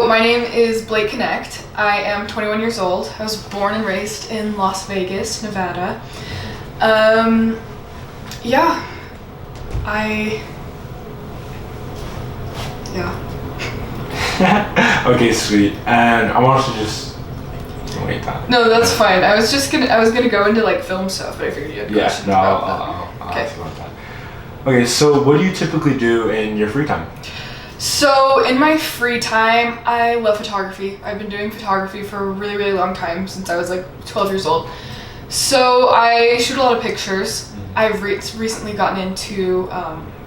So my name is Blake Knecht. I am 21 years old. I was born and raised in Las Vegas, Nevada. Yeah. Okay, sweet. And I want to just wait that. No, that's fine. I was gonna go into like film stuff, but I figured you had questions about that. I'll ask about that. Okay, so what do you typically do in your free time? So in my free time, I love photography. I've been doing photography for a really, really long time, since I was like 12 years old. So I shoot a lot of pictures. I've recently gotten into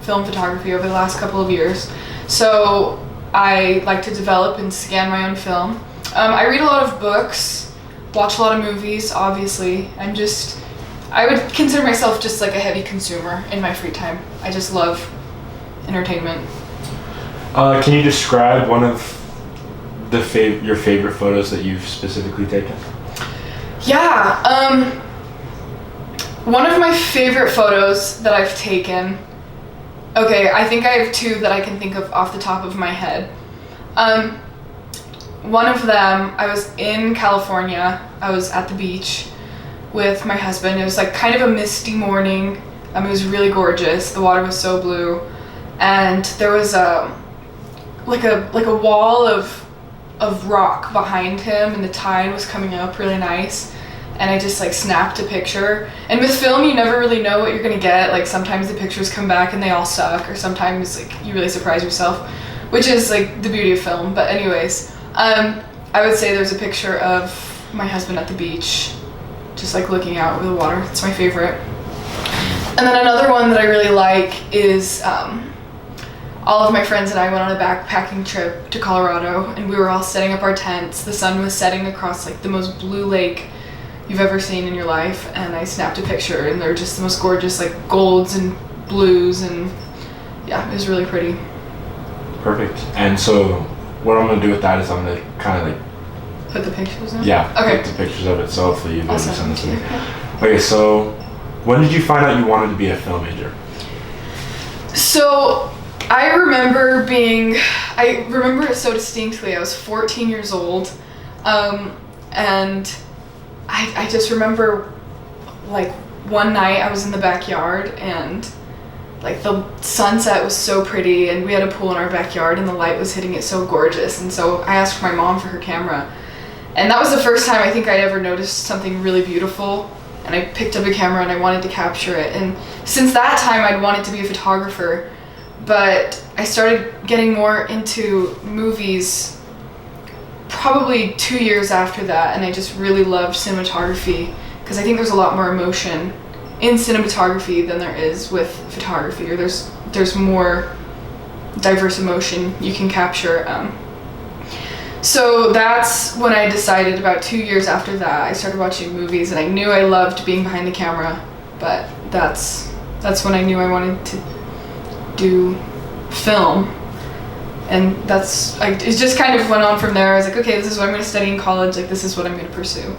film photography over the last couple of years. So I like to develop and scan my own film. I read a lot of books, watch a lot of movies, obviously. I would consider myself just like a heavy consumer in my free time. I just love entertainment. Can you describe one of your favorite photos that you've specifically taken? Yeah, one of my favorite photos that I've taken, okay, I think I have two that I can think of off the top of my head. One of them, I was in California. I was at the beach with my husband. It was like kind of a misty morning. It was really gorgeous. The water was so blue, and there was like a wall of rock behind him, and the tide was coming up really nice. And I just like snapped a picture. And with film, you never really know what you're gonna get. Like sometimes the pictures come back and they all suck, or sometimes like you really surprise yourself, which is like the beauty of film. But anyways, I would say there's a picture of my husband at the beach, just like looking out over the water. It's my favorite. And then another one that I really like is all of my friends and I went on a backpacking trip to Colorado, and we were all setting up our tents. The sun was setting across like the most blue lake you've ever seen in your life, and I snapped a picture, and they're just the most gorgeous like golds and blues, and yeah, it was really pretty. Perfect. And so what I'm gonna do with that is I'm gonna kind of like put the pictures in? Yeah, okay. Put the pictures of it, so hopefully you'll be able to send this to me. Yeah. Okay, so when did you find out you wanted to be a film major? So I remember it so distinctly. I was 14 years old, and I just remember like one night I was in the backyard, and like the sunset was so pretty, and we had a pool in our backyard, and the light was hitting it so gorgeous. And so I asked my mom for her camera, and that was the first time I think I'd ever noticed something really beautiful. And I picked up a camera and I wanted to capture it. And since that time I'd wanted to be a photographer, but I started getting more into movies probably 2 years after that, and I just really loved cinematography, because I think there's a lot more emotion in cinematography than there is with photography, or there's more diverse emotion you can capture. So that's when I decided, about 2 years after that, I started watching movies, and I knew I loved being behind the camera, but that's when I knew I wanted to do film. And it just kind of went on from there. I was like, okay, this is what I'm going to study in college, like this is what I'm going to pursue.